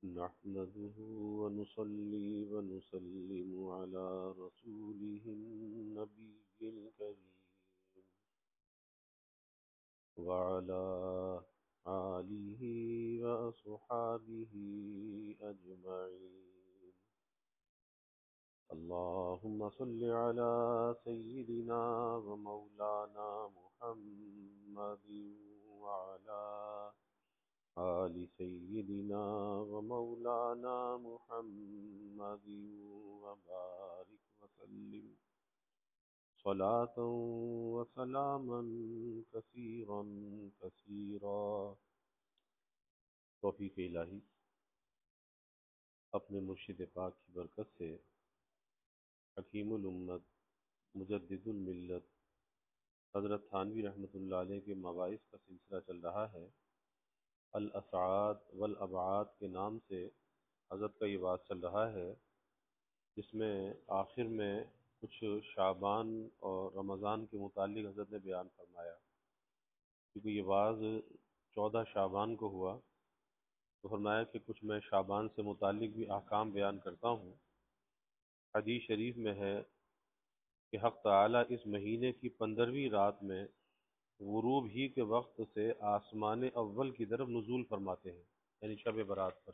نحمده ونصلي ونسلم على رسوله النبي الكريم وعلى آله وأصحابه أجمعين. اللهم صل على سيدنا ومولانا محمد وعلى آل سيدنا ومولانا محمد وبارك وسلم صلاة وسلاما كثيرا كثيرا. توفیق الہی اپنے مرشد پاک کی برکت سے حکیم الامت مجدد الملت حضرت تھانوی رحمۃ اللہ علیہ کے مواعظ کا سلسلہ چل رہا ہے. الاسعاد والابعاد کے نام سے حضرت کا یہ واعظ چل رہا ہے، جس میں آخر میں کچھ شعبان اور رمضان کے متعلق حضرت نے بیان فرمایا. کیونکہ یہ واعظ 14 شعبان کو ہوا تو فرمایا کہ کچھ میں شعبان سے متعلق بھی احکام بیان کرتا ہوں. حدیث شریف میں ہے کہ حق تعالیٰ اس مہینے کی 15ویں رات میں غروب ہی کے وقت سے آسمان اول کی طرف نزول فرماتے ہیں، یعنی شب برات پر.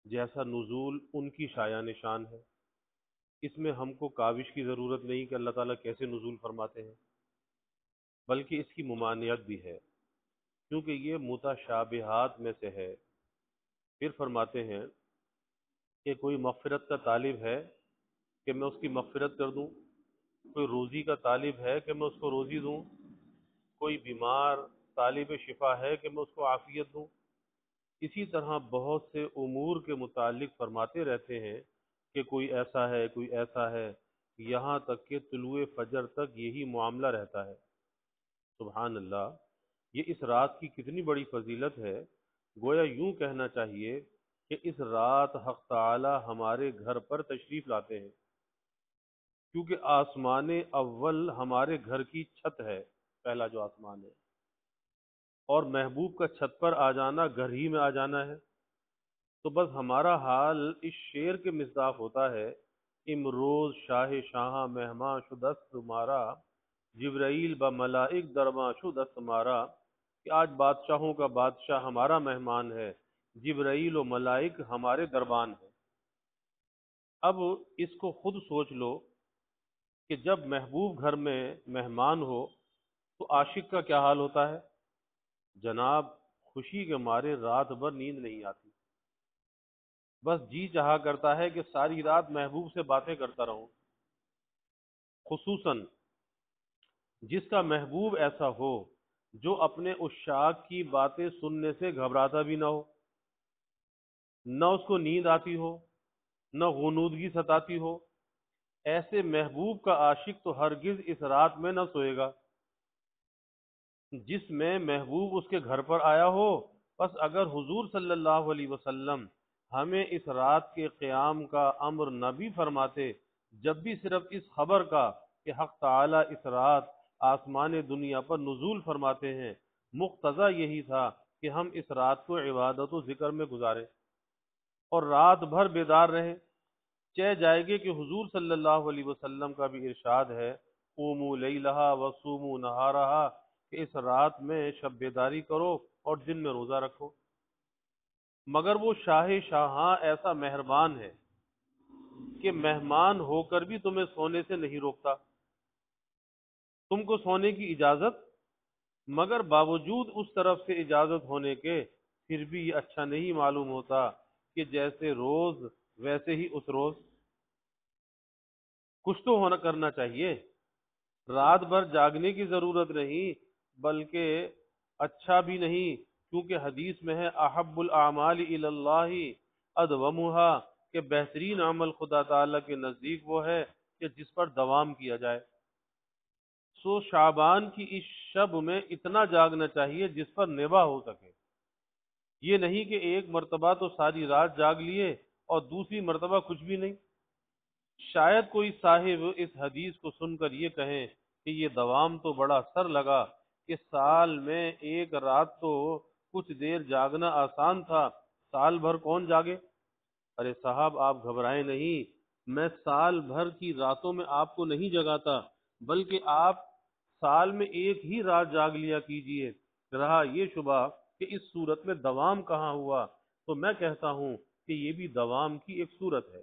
جیسا نزول ان کی شایان شان ہے، اس میں ہم کو کاوش کی ضرورت نہیں کہ اللہ تعالیٰ کیسے نزول فرماتے ہیں، بلکہ اس کی ممانعت بھی ہے کیونکہ یہ متشابہات میں سے ہے. پھر فرماتے ہیں کہ کوئی مغفرت کا طالب ہے کہ میں اس کی مغفرت کر دوں، کوئی روزی کا طالب ہے کہ میں اس کو روزی دوں، کوئی بیمار طالب شفا ہے کہ میں اس کو عافیت دوں. اسی طرح بہت سے امور کے متعلق فرماتے رہتے ہیں کہ کوئی ایسا ہے، کوئی ایسا ہے، یہاں تک کہ طلوع فجر تک یہی معاملہ رہتا ہے. سبحان اللہ، یہ اس رات کی کتنی بڑی فضیلت ہے. گویا یوں کہنا چاہیے کہ اس رات حق تعالی ہمارے گھر پر تشریف لاتے ہیں، کیونکہ آسمان اول ہمارے گھر کی چھت ہے، پہلا جو آسمان ہے، اور محبوب کا چھت پر آ جانا گھر ہی میں آ جانا ہے. تو بس ہمارا حال اس شعر کے مصداق ہوتا ہے: امروز شاہ شاہاں مہماں شدست تمہارا، جبرائیل با ملائک درماں شدست تمہارا. کہ آج بادشاہوں کا بادشاہ ہمارا مہمان ہے، جبرائیل و ملائک ہمارے دربان ہے. اب اس کو خود سوچ لو کہ جب محبوب گھر میں مہمان ہو تو عاشق کا کیا حال ہوتا ہے. جناب، خوشی کے مارے رات بھر نیند نہیں آتی، بس جی چاہا کرتا ہے کہ ساری رات محبوب سے باتیں کرتا رہوں. خصوصاً جس کا محبوب ایسا ہو جو اپنے عشاق کی باتیں سننے سے گھبراتا بھی نہ ہو، نہ اس کو نیند آتی ہو، نہ غنودگی ستاتی ہو. ایسے محبوب کا عاشق تو ہرگز اس رات میں نہ سوئے گا. جس میں محبوب اس کے گھر پر آیا ہو، بس اگر حضور صلی اللہ علیہ وسلم ہمیں اس رات کے قیام کا امر نہ بھی فرماتے، جب بھی صرف اس خبر کا کہ حق تعالی اس رات آسمان دنیا پر نزول فرماتے ہیں، مقتضا یہی تھا کہ ہم اس رات کو عبادت و ذکر میں گزاریں اور رات بھر بیدار رہیں. چہ جائے گے کہ حضور صلی اللہ علیہ وسلم کا بھی ارشاد ہے: قوموا لیلہا وصوموا نہارہا، کہ اس رات میں شب بیداری کرو اور دن میں روزہ رکھو. مگر وہ شاہ شاہاں ایسا مہربان ہے کہ مہمان ہو کر بھی تمہیں سونے سے نہیں روکتا. تم کو سونے کی اجازت، مگر باوجود اس طرف سے اجازت ہونے کے پھر بھی یہ اچھا نہیں معلوم ہوتا کہ جیسے روز ویسے ہی اس روز. کچھ تو ہونا کرنا چاہیے. رات بھر جاگنے کی ضرورت نہیں، بلکہ اچھا بھی نہیں، کیونکہ حدیث میں ہے: احب الاعمال الی اللہ ادومھا، کہ بہترین عمل خدا تعالی کے نزدیک وہ ہے کہ جس پر دوام کیا جائے. سو شعبان کی اس شب میں اتنا جاگنا چاہیے جس پر نباہ ہو سکے. یہ نہیں کہ ایک مرتبہ تو ساری رات جاگ لیے اور دوسری مرتبہ کچھ بھی نہیں. شاید کوئی صاحب اس حدیث کو سن کر یہ کہیں کہ یہ دوام تو بڑا سر لگا، کہ سال میں ایک رات تو کچھ دیر جاگنا آسان تھا، سال بھر کون جاگے؟ ارے صاحب آپ گھبرائیں نہیں، میں سال بھر کی راتوں میں آپ کو نہیں جگاتا، بلکہ آپ سال میں ایک ہی رات جاگ لیا کیجئے۔ رہا یہ شبہ کہ اس صورت میں دوام کہاں ہوا، تو میں کہتا ہوں کہ یہ بھی دوام کی ایک صورت ہے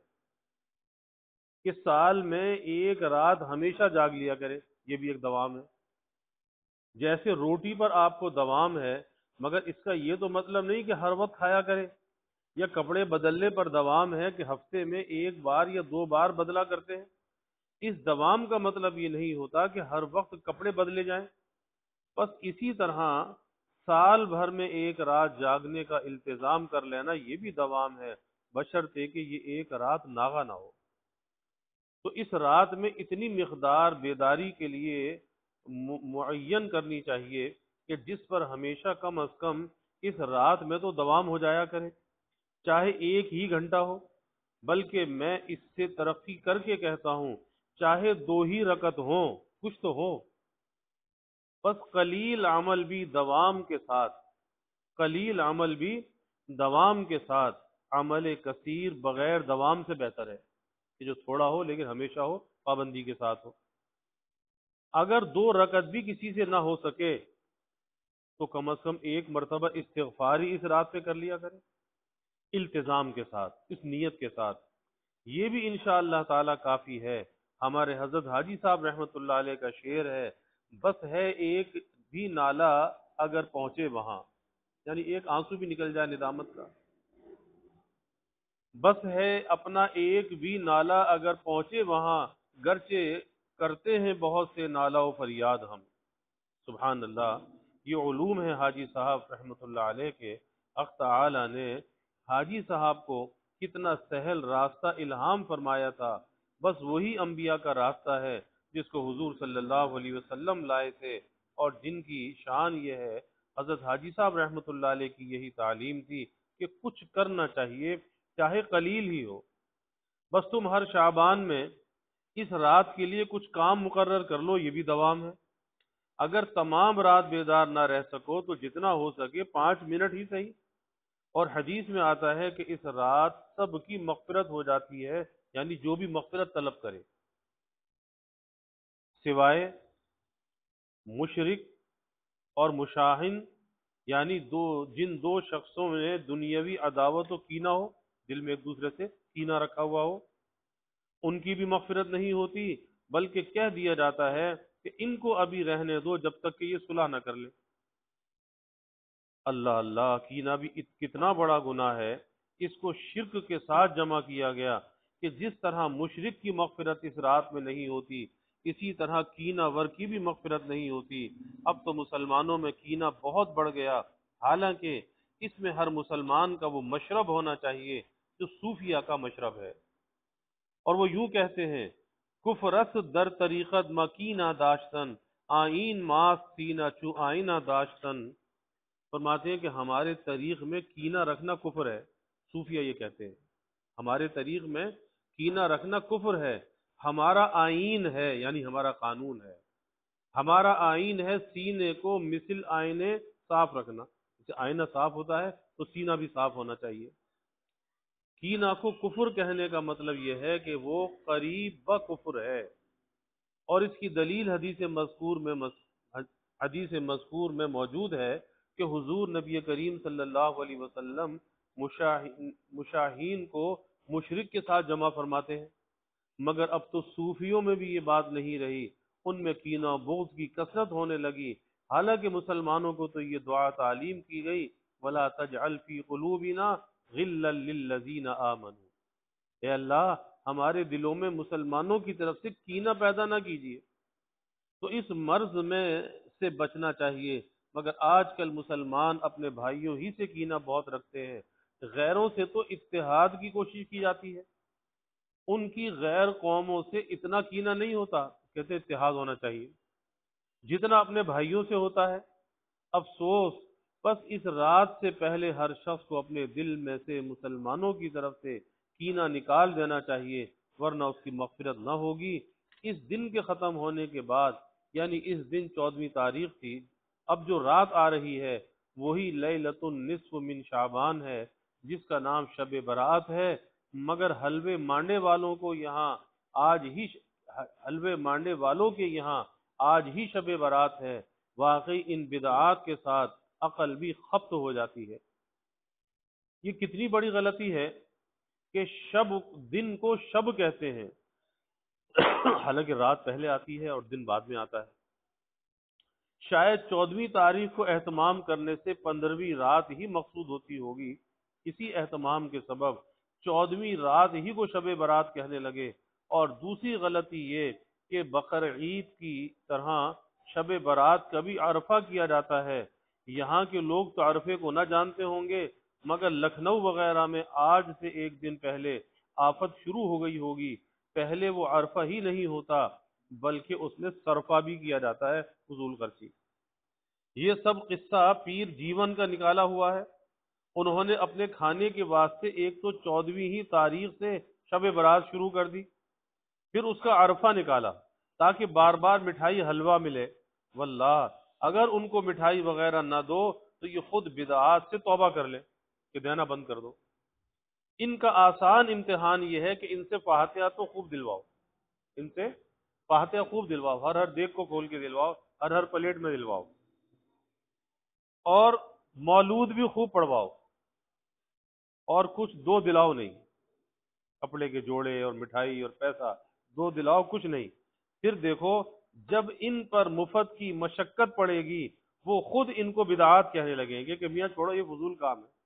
کہ سال میں ایک رات ہمیشہ جاگ لیا کرے، یہ بھی ایک دوام ہے۔ جیسے روٹی پر آپ کو دوام ہے، مگر اس کا یہ تو مطلب نہیں کہ ہر وقت کھایا کرے، یا کپڑے بدلنے پر دوام ہے کہ ہفتے میں ایک بار یا دو بار بدلا کرتے ہیں۔ اس دوام کا مطلب یہ نہیں ہوتا کہ ہر وقت کپڑے بدلے جائیں۔ بس اسی طرح سال بھر میں ایک رات جاگنے کا التزام کر لینا یہ بھی دوام ہے، بشرطے کہ یہ ایک رات ناغا نہ ہو۔ تو اس رات میں اتنی مقدار بیداری کے لیے معین کرنی چاہیے کہ جس پر ہمیشہ کم از کم اس رات میں تو دوام ہو جایا کرے، چاہے ایک ہی گھنٹہ ہو، بلکہ میں اس سے ترقی کر کے کہتا ہوں چاہے دو ہی رکعت ہوں، کچھ تو ہو۔ بس قلیل عمل بھی دوام کے ساتھ، قلیل عمل بھی دوام کے ساتھ، عمل کثیر بغیر دوام سے بہتر ہے کہ جو تھوڑا ہو لیکن ہمیشہ ہو، پابندی کے ساتھ ہو۔ اگر دو رکعت بھی کسی سے نہ ہو سکے تو کم از کم ایک مرتبہ استغفاری اس رات پہ کر لیا کرے، التزام کے ساتھ، اس نیت کے ساتھ، یہ بھی انشاءاللہ تعالی کافی ہے۔ ہمارے حضرت حاجی صاحب رحمۃ اللہ علیہ کا شعر ہے، بس ہے ایک بھی نالا اگر پہنچے وہاں، یعنی ایک آنسو بھی نکل جائے ندامت کا، بس ہے اپنا ایک بھی نالا اگر پہنچے وہاں، گرچہ کرتے ہیں بہت سے نالا و فریاد ہم۔ سبحان اللہ، یہ علوم ہے حاجی صاحب رحمۃ اللہ علیہ کے۔ حق تعالی نے حاجی صاحب کو کتنا سہل راستہ الہام فرمایا تھا، بس وہی انبیاء کا راستہ ہے جس کو حضور صلی اللہ علیہ وسلم لائے تھے، اور جن کی شان یہ ہے، حضرت حاجی صاحب رحمۃ اللہ علیہ کی یہی تعلیم تھی کہ کچھ کرنا چاہیے چاہے قلیل ہی ہو۔ بس تم ہر شعبان میں اس رات کے لیے کچھ کام مقرر کر لو، یہ بھی دوام ہے۔ اگر تمام رات بیدار نہ رہ سکو تو جتنا ہو سکے 5 منٹ ہی صحیح۔ اور حدیث میں آتا ہے کہ اس رات سب کی مغفرت ہو جاتی ہے، یعنی جو بھی مغفرت طلب کرے، سوائے مشرک اور مشاہن، یعنی جن دو شخصوں میں دنیاوی عداوت و کینہ ہو، دل میں ایک دوسرے سے کینہ رکھا ہوا ہو، ان کی بھی مغفرت نہیں ہوتی، بلکہ کہہ دیا جاتا ہے کہ ان کو ابھی رہنے دو جب تک کہ یہ صلح نہ کر لے۔ اللہ اللہ، کینہ بھی کتنا بڑا گناہ ہے، اس کو شرک کے ساتھ جمع کیا گیا کہ جس طرح مشرک کی مغفرت اس رات میں نہیں ہوتی، اسی طرح کینہ ور کی بھی مغفرت نہیں ہوتی۔ اب تو مسلمانوں میں کینہ بہت بڑھ گیا، حالانکہ اس میں ہر مسلمان کا وہ مشرب ہونا چاہیے جو صوفیہ کا مشرب ہے، اور وہ یوں کہتے ہیں، کفرس در طریقت مکینہ داشتن، آئین ماس سینہ چو آئینہ داشتن۔ فرماتے ہیں کہ ہمارے طریق میں کینہ رکھنا کفر ہے، صوفیہ یہ کہتے ہیں ہمارے طریق میں کینہ رکھنا کفر ہے، ہمارا آئین ہے یعنی ہمارا قانون ہے، ہمارا آئین ہے سینے کو مثل آئینے صاف رکھنا، جیسے آئینہ صاف ہوتا ہے تو سینہ بھی صاف ہونا چاہیے۔ کینہ کو کفر کہنے کا مطلب یہ ہے کہ وہ قریب با کفر ہے، اور اس کی دلیل حدیث مذکور میں موجود ہے کہ حضور نبی کریم صلی اللہ علیہ وسلم مشاہین کو مشرک کے ساتھ جمع فرماتے ہیں، مگر اب تو صوفیوں میں بھی یہ بات نہیں رہی، ان میں کینہ و بغض کی کثرت ہونے لگی، حالانکہ مسلمانوں کو تو یہ دعا تعلیم کی گئی، وَلَا تَجْعَلْ فِي قُلُوبِنَا غِلًّا لِلَّذِينَ آمَنُوا، اے اللہ ہمارے دلوں میں مسلمانوں کی طرف سے کینہ پیدا نہ کیجیے۔ تو اس مرض میں سے بچنا چاہیے، مگر آج کل مسلمان اپنے بھائیوں ہی سے کینہ بہت رکھتے ہیں، غیروں سے تو اتحاد کی کوشش کی جاتی ہے، ان کی غیر قوموں سے اتنا کینہ نہیں ہوتا، کہتے اتحاد ہونا چاہیے جتنا اپنے بھائیوں سے ہوتا ہے۔ افسوس، بس اس رات سے پہلے ہر شخص کو اپنے دل میں سے مسلمانوں کی طرف سے کینہ نکال دینا چاہیے، ورنہ اس کی مغفرت نہ ہوگی۔ اس دن کے ختم ہونے کے بعد، یعنی اس دن 14ویں تاریخ تھی، اب جو رات آ رہی ہے وہی لیلۃ النصف من شعبان ہے، جس کا نام شب برات ہے، مگر حلوے مانڈے والوں کو یہاں آج ہی حلوے مانڈے والوں کے یہاں آج ہی شب برات ہے۔ واقعی ان بدعات کے ساتھ عقل بھی خبط ہو جاتی ہے۔ یہ کتنی بڑی غلطی ہے کہ شب دن کو شب کہتے ہیں، حالانکہ رات پہلے آتی ہے اور دن بعد میں آتا ہے۔ شاید 14ویں تاریخ کو اہتمام کرنے سے 15ویں رات ہی مقصود ہوتی ہوگی، اسی اہتمام کے سبب 14ویں رات ہی کو شب برات کہنے لگے۔ اور دوسری غلطی یہ کہ بقر عید کی طرح شب برات کا بھی عرفہ کیا جاتا ہے۔ یہاں کے لوگ تو عرفے کو نہ جانتے ہوں گے، مگر لکھنؤ وغیرہ میں آج سے ایک دن پہلے آفت شروع ہو گئی ہوگی۔ پہلے وہ عرفہ ہی نہیں ہوتا بلکہ اس میں صرفہ بھی کیا جاتا ہے، فضول خرچی۔ یہ سب قصہ پیر جیون کا نکالا ہوا ہے۔ انہوں نے اپنے کھانے کے واسطے ایک تو 14ویں ہی تاریخ سے شب برات شروع کر دی، پھر اس کا عرفہ نکالا تاکہ بار بار مٹھائی حلوہ ملے۔ واللہ اگر ان کو مٹھائی وغیرہ نہ دو تو یہ خود بدعات سے توبہ کر لے کہ دینا بند کر دو۔ ان کا آسان امتحان یہ ہے کہ ان سے فاتحہ تو خوب دلواؤ، ان سے فاتحہ خوب دلواؤ، ہر دیگ کو کھول کے دلواؤ، ہر پلیٹ میں دلواؤ، اور مولود بھی خوب پڑھواؤ، اور کچھ دو دلاؤ نہیں، کپڑے کے جوڑے اور مٹھائی اور پیسہ دو دلاؤ کچھ نہیں۔ پھر دیکھو جب ان پر مفت کی مشقت پڑے گی وہ خود ان کو بدعات کہنے لگیں گے کہ میاں چھوڑو یہ فضول کام ہے۔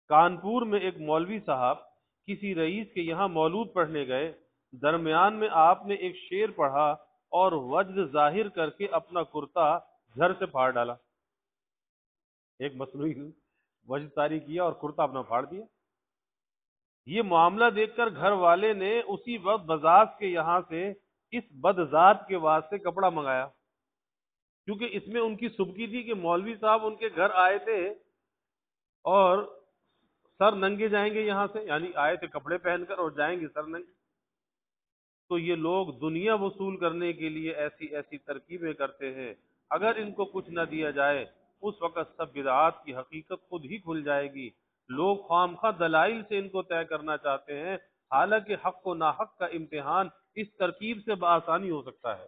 کانپور میں ایک مولوی صاحب کسی رئیس کے یہاں مولود پڑھنے گئے، درمیان میں آپ نے ایک شعر پڑھا اور وجد ظاہر کر کے اپنا کرتا گھر سے پھاڑ ڈالا، ایک مصنوعی وجد طاری کیا اور کرتا اپنا پھاڑ دیا۔ یہ معاملہ دیکھ کر گھر والے نے اسی وقت بزاز کے یہاں سے اس بدذات کے واسطے کپڑا منگایا، کیونکہ اس میں ان کی سبکی تھی کہ مولوی صاحب ان کے گھر آئے تھے اور سر ننگے جائیں گے یہاں سے، یعنی آئے تھے کپڑے پہن کر اور جائیں گے سر ننگے۔ تو یہ لوگ دنیا وصول کرنے کے لیے ایسی ایسی ترکیبیں کرتے ہیں، اگر ان کو کچھ نہ دیا جائے اس وقت سب بدعات کی حقیقت خود ہی کھل جائے گی۔ لوگ خوامخواہ دلائل سے ان کو طے کرنا چاہتے ہیں، حالانکہ حق و ناحق کا امتحان اس ترکیب سے بآسانی ہو سکتا ہے۔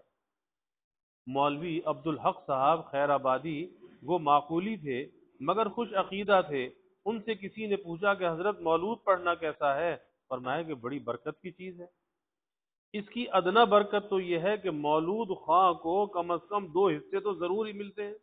مولوی عبدالحق صاحب خیر آبادی وہ معقولی تھے مگر خوش عقیدہ تھے۔ ان سے کسی نے پوچھا کہ حضرت مولود پڑھنا کیسا ہے؟ فرمایا کہ بڑی برکت کی چیز ہے۔ اس کی ادنا برکت تو یہ ہے کہ مولود خواہ کو کم از کم 2 حصے تو ضرور ہی ملتے ہیں۔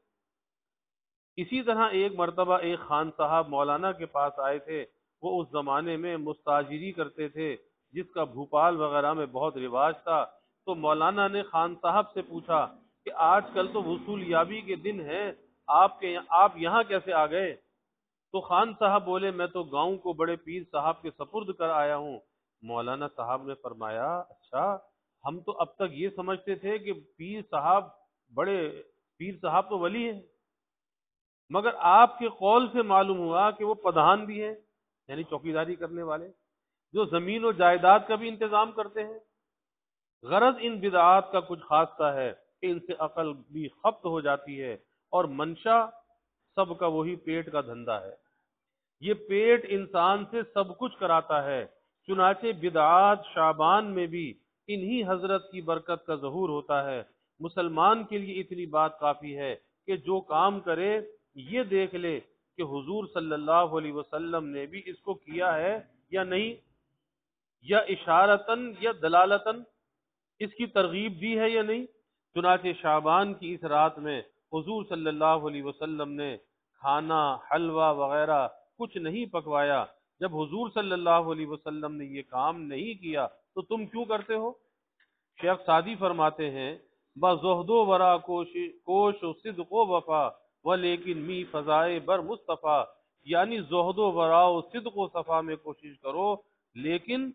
اسی طرح ایک مرتبہ ایک خان صاحب مولانا کے پاس آئے تھے۔ وہ اس زمانے میں مستاجری کرتے تھے جس کا بھوپال وغیرہ میں بہت رواج تھا۔ تو مولانا نے خان صاحب سے پوچھا کہ آج کل تو وصول یابی کے دن ہیں، آپ یہاں کیسے آ گئے؟ تو خان صاحب بولے میں تو گاؤں کو بڑے پیر صاحب کے سپرد کر آیا ہوں۔ مولانا صاحب نے فرمایا اچھا، ہم تو اب تک یہ سمجھتے تھے کہ بڑے پیر صاحب تو ولی ہیں، مگر آپ کے قول سے معلوم ہوا کہ وہ پدھان بھی ہیں، یعنی چوکیداری کرنے والے، جو زمین و جائیداد کا بھی انتظام کرتے ہیں۔ غرض ان بدعات کا کچھ خاصہ ہے کہ ان سے عقل بھی خبط ہو جاتی ہے، اور منشا سب کا وہی پیٹ کا دھندا ہے۔ یہ پیٹ انسان سے سب کچھ کراتا ہے۔ چنانچہ بدعات شعبان میں بھی انہی حضرت کی برکت کا ظہور ہوتا ہے۔ مسلمان کے لیے اتنی بات کافی ہے کہ جو کام کرے یہ دیکھ لے کہ حضور صلی اللہ علیہ وسلم نے بھی اس کو کیا ہے یا نہیں، یا اشارتاً یا دلالتاً اس کی ترغیب دی ہے یا نہیں۔ چنانچہ شعبان کی اس رات میں حضور صلی اللہ علیہ وسلم نے کھانا حلوہ وغیرہ کچھ نہیں پکوایا۔ جب حضور صلی اللہ علیہ وسلم نے یہ کام نہیں کیا تو تم کیوں کرتے ہو؟ شیخ سعدی فرماتے ہیں بزہد و ورا کوش و صدق و وفا ولیکن می فضائے بر مصطفیٰ، یعنی زہد و ورا و صدق و صفا میں کوشش کرو لیکن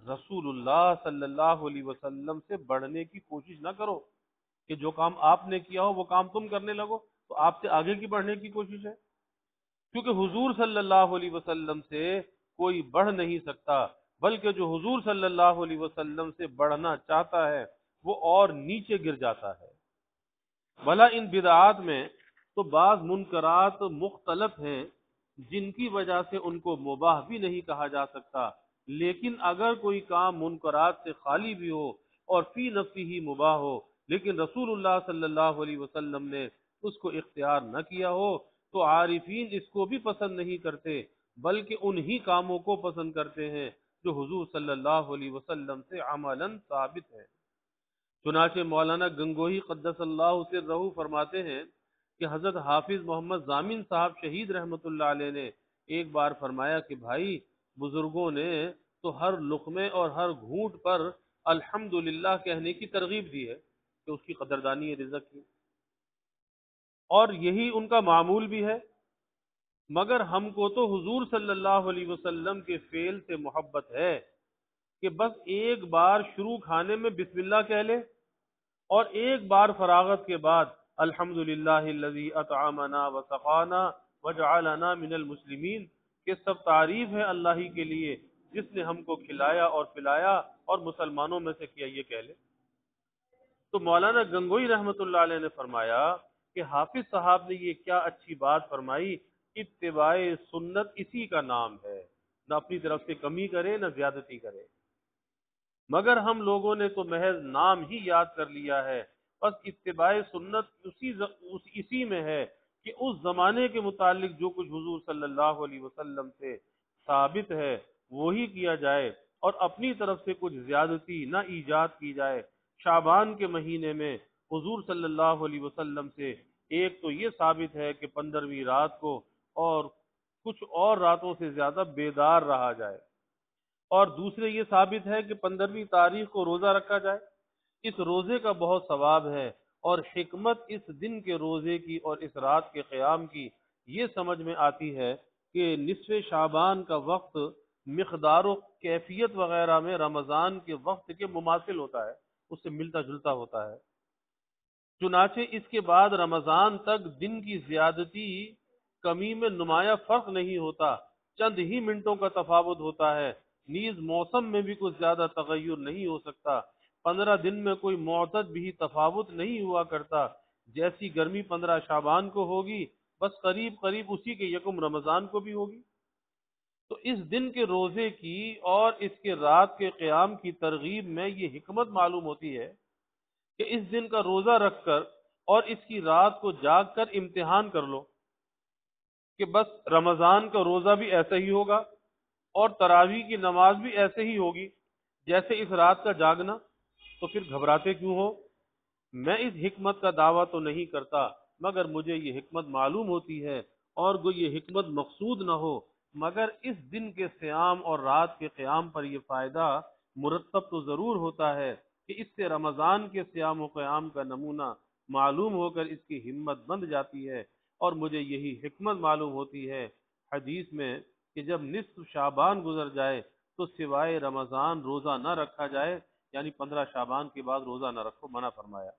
رسول اللہ صلی اللہ علیہ وسلم سے بڑھنے کی کوشش نہ کرو کہ جو کام آپ نے کیا ہو وہ کام تم کرنے لگو تو آپ سے آگے کی بڑھنے کی کوشش ہے، کیونکہ حضور صلی اللہ علیہ وسلم سے کوئی بڑھ نہیں سکتا، بلکہ جو حضور صلی اللہ علیہ وسلم سے بڑھنا چاہتا ہے وہ اور نیچے گر جاتا ہے۔ بھلا ان بدعات میں تو بعض منکرات مختلف ہیں جن کی وجہ سے ان کو مباح بھی نہیں کہا جا سکتا، لیکن اگر کوئی کام منکرات سے خالی بھی ہو اور فی نفسی ہی مباح ہو لیکن رسول اللہ صلی اللہ علیہ وسلم نے اس کو اختیار نہ کیا ہو تو عارفین اس کو بھی پسند نہیں کرتے، بلکہ انہی کاموں کو پسند کرتے ہیں جو حضور صلی اللہ علیہ وسلم سے عملاً ثابت ہے۔ چنانچہ مولانا گنگوہی قدس اللہ سرہ فرماتے ہیں کہ حضرت حافظ محمد ضامن صاحب شہید رحمت اللہ علیہ نے ایک بار فرمایا کہ بھائی، بزرگوں نے تو ہر لقمے اور ہر گھونٹ پر الحمدللہ کہنے کی ترغیب دی ہے کہ اس کی قدردانی رزق کی، اور یہی ان کا معمول بھی ہے، مگر ہم کو تو حضور صلی اللہ علیہ وسلم کے فعل سے محبت ہے کہ بس ایک بار شروع کھانے میں بسم اللہ کہہ لے اور ایک بار فراغت کے بعد الحمدللہ الذی اطعمنا وسقانا وجعلنا من المسلمین، کہ سب تعریف ہے اللہ ہی کے لیے جس نے ہم کو کھلایا اور پلایا اور مسلمانوں میں سے کیا، یہ کہہ لے۔ تو مولانا گنگوئی رحمت اللہ علیہ نے فرمایا کہ حافظ صاحب نے یہ کیا اچھی بات فرمائی، اتباع سنت اسی کا نام ہے، نہ اپنی طرف سے کمی کرے نہ زیادتی کرے، مگر ہم لوگوں نے تو محض نام ہی یاد کر لیا ہے۔ بس اتباع سنت اسی میں ہے کہ اس زمانے کے متعلق جو کچھ حضور صلی اللہ علیہ وسلم سے ثابت ہے وہی کیا جائے، اور اپنی طرف سے کچھ زیادتی نہ ایجاد کی جائے۔ شعبان کے مہینے میں حضور صلی اللہ علیہ وسلم سے ایک تو یہ ثابت ہے کہ 15ویں رات کو اور کچھ اور راتوں سے زیادہ بیدار رہا جائے، اور دوسرے یہ ثابت ہے کہ 15ویں تاریخ کو روزہ رکھا جائے۔ اس روزے کا بہت ثواب ہے، اور حکمت اس دن کے روزے کی اور اس رات کے قیام کی یہ سمجھ میں آتی ہے کہ نصف شعبان کا وقت مقدار و کیفیت وغیرہ میں رمضان کے وقت کے مماثل ہوتا ہے، اس سے ملتا جلتا ہوتا ہے۔ چنانچہ اس کے بعد رمضان تک دن کی زیادتی کمی میں نمایاں فرق نہیں ہوتا، چند ہی منٹوں کا تفاوت ہوتا ہے، نیز موسم میں بھی کچھ زیادہ تغیر نہیں ہو سکتا۔ 15 دن میں کوئی معتد بھی تفاوت نہیں ہوا کرتا، جیسی گرمی 15 شعبان کو ہوگی بس قریب قریب اسی کے یکم رمضان کو بھی ہوگی۔ تو اس دن کے روزے کی اور اس کے رات کے قیام کی ترغیب میں یہ حکمت معلوم ہوتی ہے کہ اس دن کا روزہ رکھ کر اور اس کی رات کو جاگ کر امتحان کر لو کہ بس رمضان کا روزہ بھی ایسا ہی ہوگا اور تراویح کی نماز بھی ایسے ہی ہوگی جیسے اس رات کا جاگنا، تو پھر گھبراتے کیوں ہو؟ میں اس حکمت کا دعویٰ تو نہیں کرتا، مگر مجھے یہ حکمت معلوم ہوتی ہے، اور گو یہ حکمت مقصود نہ ہو، مگر اس دن کے صیام اور رات کے قیام پر یہ فائدہ مرتب تو ضرور ہوتا ہے کہ اس سے رمضان کے صیام و قیام کا نمونہ معلوم ہو کر اس کی ہمت بند جاتی ہے، اور مجھے یہی حکمت معلوم ہوتی ہے حدیث میں کہ جب نصف شعبان گزر جائے تو سوائے رمضان روزہ نہ رکھا جائے، یعنی 15 شعبان کے بعد روزہ نہ رکھو، منع فرمایا۔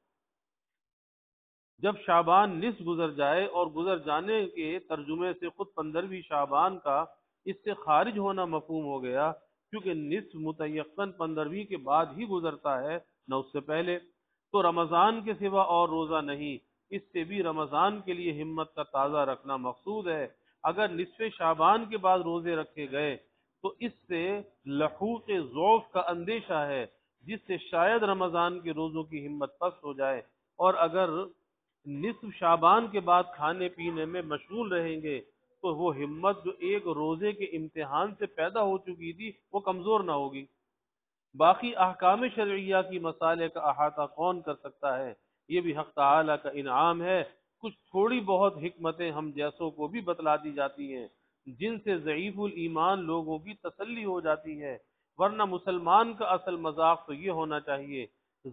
جب شعبان نصف گزر جائے اور گزر جانے کے ترجمے سے خود 15ویں شعبان کا اس سے خارج ہونا مفہوم ہو گیا، کیونکہ نصف متیقن 15ویں کے بعد ہی گزرتا ہے نہ اس سے پہلے، تو رمضان کے سوا اور روزہ نہیں، اس سے بھی رمضان کے لیے ہمت کا تازہ رکھنا مقصود ہے۔ اگر نصف شعبان کے بعد روزے رکھے گئے تو اس سے لحوق ضعف کا اندیشہ ہے، جس سے شاید رمضان کے روزوں کی ہمت پست ہو جائے، اور اگر نصف شعبان کے بعد کھانے پینے میں مشغول رہیں گے تو وہ ہمت جو ایک روزے کے امتحان سے پیدا ہو چکی تھی وہ کمزور نہ ہوگی۔ باقی احکام شرعیہ کی مسائل کا احاطہ کون کر سکتا ہے؟ یہ بھی حق تعالی کا انعام ہے، کچھ تھوڑی بہت حکمتیں ہم جیسوں کو بھی بتلا دی جاتی ہیں جن سے ضعیف الایمان لوگوں کی تسلی ہو جاتی ہے، ورنہ مسلمان کا اصل مذاق تو یہ ہونا چاہیے،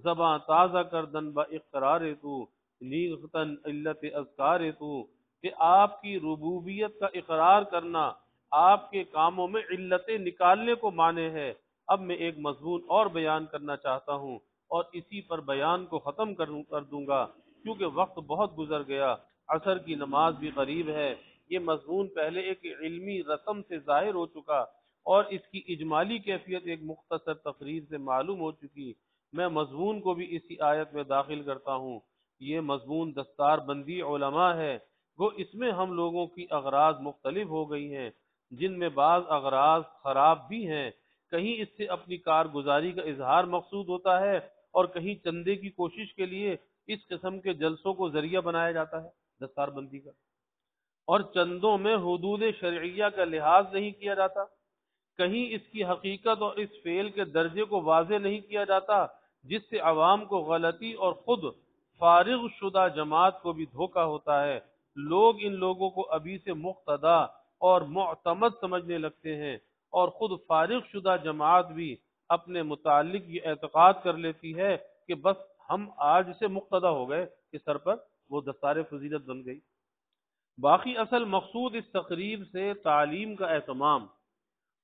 زباں تازہ کر دن با اقرار تو نیغتن علت اذکار تو، کہ آپ کی ربوبیت کا اقرار کرنا آپ کے کاموں میں علتیں نکالنے کو مانے ہے۔ اب میں ایک مضمون اور بیان کرنا چاہتا ہوں اور اسی پر بیان کو ختم کر دوں گا کیونکہ وقت بہت گزر گیا، عصر کی نماز بھی قریب ہے۔ یہ مضمون پہلے ایک علمی رسم سے ظاہر ہو چکا اور اس کی اجمالی کیفیت ایک مختصر تقریر سے معلوم ہو چکی، میں مضمون کو بھی اسی آیت میں داخل کرتا ہوں۔ یہ مضمون دستار بندی علماء ہے، گو اس میں ہم لوگوں کی اغراض مختلف ہو گئی ہیں، جن میں بعض اغراض خراب بھی ہیں، کہیں اس سے اپنی کارگزاری کا اظہار مقصود ہوتا ہے اور کہیں چندے کی کوشش کے لیے اس قسم کے جلسوں کو ذریعہ بنایا جاتا ہے دستار بندی کا، اور چندوں میں حدود شرعیہ کا لحاظ نہیں کیا جاتا، کہیں اس کی حقیقت اور اس فعل کے درجے کو واضح نہیں کیا جاتا، جس سے عوام کو غلطی اور خود فارغ شدہ جماعت کو بھی دھوکہ ہوتا ہے۔ لوگ ان لوگوں کو ابھی سے مقتدا اور معتمد سمجھنے لگتے ہیں، اور خود فارغ شدہ جماعت بھی اپنے متعلق یہ اعتقاد کر لیتی ہے کہ بس ہم آج سے مقتدا ہو گئے کہ سر پر وہ دستار فضیلت بن گئی۔ باقی اصل مقصود اس تقریب سے تعلیم کا اہتمام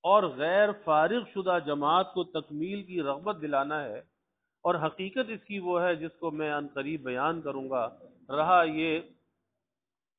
اور غیر فارغ شدہ جماعت کو تکمیل کی رغبت دلانا ہے، اور حقیقت اس کی وہ ہے جس کو میں عن قریب بیان کروں گا۔ رہا یہ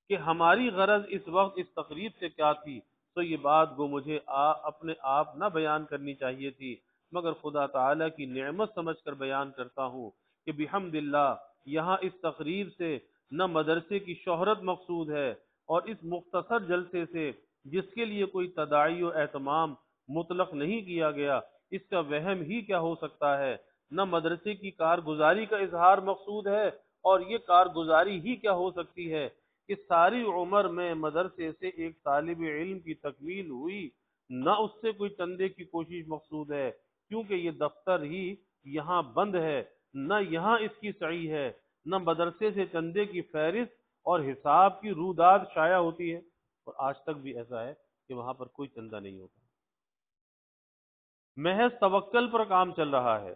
کہ ہماری غرض اس وقت اس تقریب سے کیا تھی، تو یہ بات گو مجھے اپنے آپ نہ بیان کرنی چاہیے تھی، مگر خدا تعالیٰ کی نعمت سمجھ کر بیان کرتا ہوں کہ بحمد اللہ یہاں اس تقریب سے نہ مدرسے کی شہرت مقصود ہے، اور اس مختصر جلسے سے جس کے لیے کوئی تداعی و اہتمام مطلق نہیں کیا گیا، اس کا وہم ہی کیا ہو سکتا ہے، نہ مدرسے کی کارگزاری کا اظہار مقصود ہے، اور یہ کارگزاری ہی کیا ہو سکتی ہے کہ ساری عمر میں مدرسے سے ایک طالب علم کی تکمیل ہوئی، نہ اس سے کوئی چندے کی کوشش مقصود ہے، کیونکہ یہ دفتر ہی یہاں بند ہے، نہ یہاں اس کی سعی ہے، نہ مدرسے سے چندے کی فہرست اور حساب کی روداد شائع ہوتی ہے، اور آج تک بھی ایسا ہے کہ وہاں پر کوئی چندہ نہیں ہوتا، محض توکل پر کام چل رہا ہے۔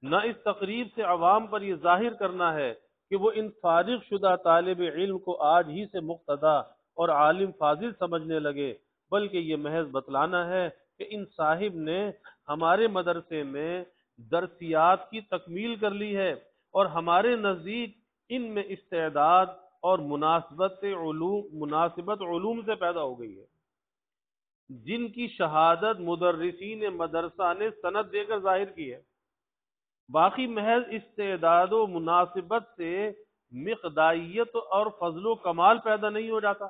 نہ اس تقریب سے عوام پر یہ ظاہر کرنا ہے کہ وہ ان فارغ شدہ طالب علم کو آج ہی سے مقتدا اور عالم فاضل سمجھنے لگے، بلکہ یہ محض بتلانا ہے کہ ان صاحب نے ہمارے مدرسے میں درسیات کی تکمیل کر لی ہے، اور ہمارے نزدیک ان میں استعداد اور مناسبت علوم سے پیدا ہو گئی ہے، جن کی شہادت مدرسین مدرسہ نے سند دے کر ظاہر کی ہے۔ باقی محض استعداد و مناسبت سے مقدائیت اور فضل و کمال پیدا نہیں ہو جاتا،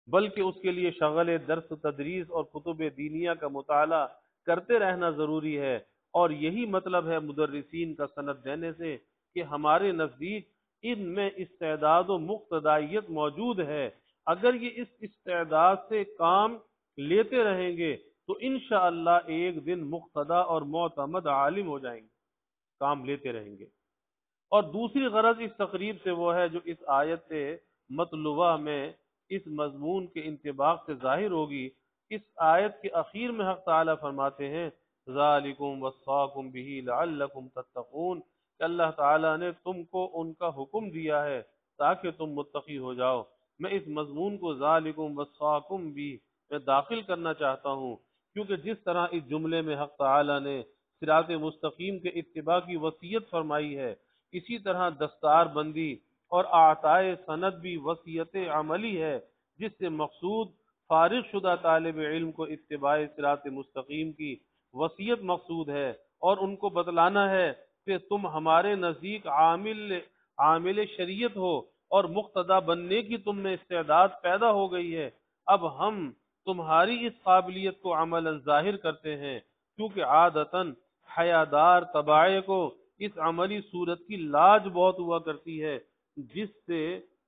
بلکہ اس کے لیے شغل درس تدریس اور کتب دینیہ کا مطالعہ کرتے رہنا ضروری ہے، اور یہی مطلب ہے مدرسین کا سند دینے سے کہ ہمارے نزدیک ان میں استعداد و مقتدائیت موجود ہے، اگر یہ اس استعداد سے کام لیتے رہیں گے تو انشاءاللہ ایک دن مقتدا اور معتمد عالم ہو جائیں گے، کام لیتے رہیں گے۔ اور دوسری غرض اس تقریب سے وہ ہے جو اس آیت مطلوبہ میں اس مضمون کے انطباق سے ظاہر ہوگی۔ اس آیت کے اخیر میں حق تعالیٰ فرماتے ہیں ذالکم وصاکم بہ لعلکم تتقون، کہ اللہ تعالیٰ نے تم کو ان کا حکم دیا ہے تاکہ تم متقی ہو جاؤ۔ میں اس مضمون کو ذالکم وصاکم بھی میں داخل کرنا چاہتا ہوں، کیونکہ جس طرح اس جملے میں حق تعالیٰ نے صراط مستقیم کے اتباع کی وصیت فرمائی ہے، اسی طرح دستار بندی اور اعطائے سند بھی وصیت عملی ہے، جس سے مقصود فارغ شدہ طالب علم کو اتباع صراط مستقیم کی وصیت مقصود ہے، اور ان کو بتلانا ہے کہ تم ہمارے نزدیک عامل شریعت ہو اور مقتدا بننے کی تم میں استعداد پیدا ہو گئی ہے، اب ہم تمہاری اس قابلیت کو عملاً ظاہر کرتے ہیں، کیونکہ عادتاً حیادار طبائع کو اس عملی صورت کی لاج بہت ہوا کرتی ہے، جس سے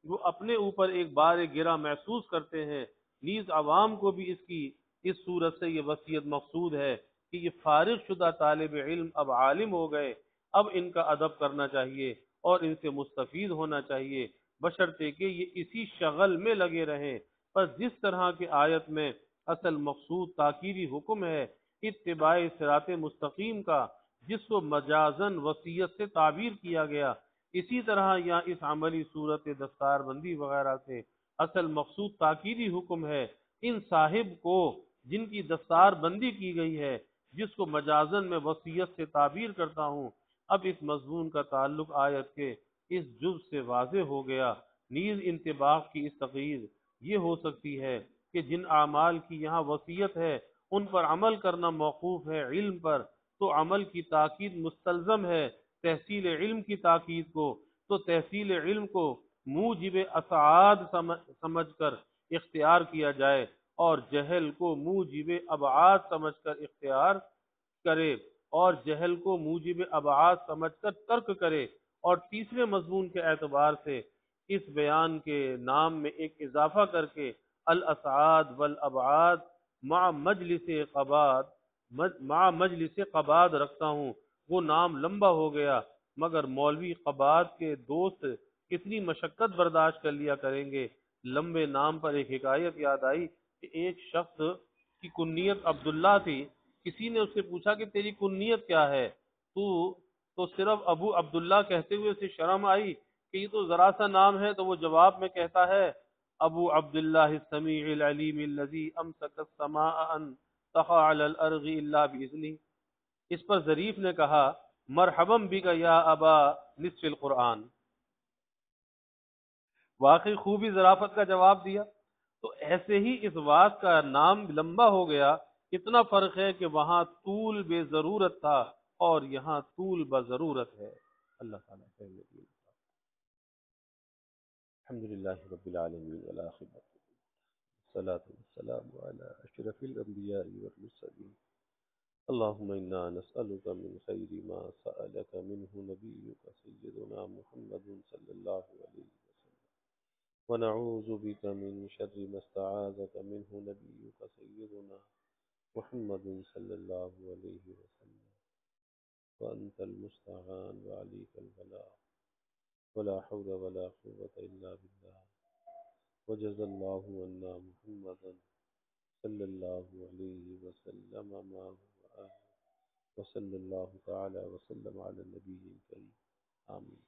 وہ اپنے اوپر ایک بار گرا محسوس کرتے ہیں، نیز عوام کو بھی اس صورت سے یہ وصیت مقصود ہے کہ یہ فارغ شدہ طالب علم اب عالم ہو گئے، اب ان کا ادب کرنا چاہیے اور ان سے مستفید ہونا چاہیے، بشرطے کہ یہ اسی شغل میں لگے رہیں۔ پس جس طرح کی آیت میں اصل مقصود تاکیدی حکم ہے اتباع صراط مستقیم کا، جس کو مجازن وصیت سے تعبیر کیا گیا، اسی طرح یہاں اس عملی صورت دستار بندی وغیرہ سے اصل مقصود تاکیدی حکم ہے ان صاحب کو جن کی دستار بندی کی گئی ہے، جس کو مجازن میں وصیت سے تعبیر کرتا ہوں۔ اب اس مضمون کا تعلق آیت کے اس جز سے واضح ہو گیا، نیز انطباق کی اس تقریر یہ ہو سکتی ہے کہ جن اعمال کی یہاں وصیت ہے ان پر عمل کرنا موقوف ہے علم پر، تو عمل کی تاکید مستلزم ہے تحصیل علم کی تاکید کو، تو تحصیل علم کو موجب اسعاد سمجھ کر اختیار کیا جائے، اور جہل کو موجب ابعاد سمجھ کر اختیار کرے، اور جہل کو موجب ابعاد سمجھ کر ترک کرے۔ اور تیسرے مضمون کے اعتبار سے اس بیان کے نام میں ایک اضافہ کر کے الاسعاد والابعاد مع مجلس قباد، مع مجلس قباد رکھتا ہوں۔ وہ نام لمبا ہو گیا، مگر مولوی قباد کے دوست کتنی مشقت برداشت کر لیا کریں گے۔ لمبے نام پر ایک حکایت یاد آئی کہ ایک شخص کی کنیت عبداللہ تھی، کسی نے اس سے پوچھا کہ تیری کنیت کیا ہے؟ تو صرف ابو عبداللہ کہتے ہوئے اسے شرم آئی کہ یہ تو ذرا سا نام ہے، تو وہ جواب میں کہتا ہے ابو عبداللہ السمیع العلیم الذی امسک السماء ان تقع علی الارض الا باذنہ۔ اس پر ظریف نے کہا مرحبا بک یا ابا نصف القرآن۔ واقعی خوبی ظرافت کا جواب دیا۔ تو ایسے ہی اس بات کا نام لمبا ہو گیا، اتنا فرق ہے کہ وہاں طول بے ضرورت تھا اور یہاں طول بضرورت ہے۔ اللہ تعالیٰ خیر لگے۔ الحمد للہ رب العالمین والآخرۃ والصلاة والسلام علی اشرف الانبیاء والمرسلین۔ اللهم إنا نسألك من خير ما سألك منه نبيك سيدنا محمد صلى الله عليه وسلم، ونعوذ بك من شر ما استعاذك منه نبيك سيدنا محمد صلى الله عليه وسلم، وأنت المستعان وعليك البلاغ، ولا حول ولا قوة إلا بالله، وجزى الله عنا محمدا صلى الله عليه وسلم ما هو آمين، وصلى الله تعالى وسلم على النبي الكريم آمين۔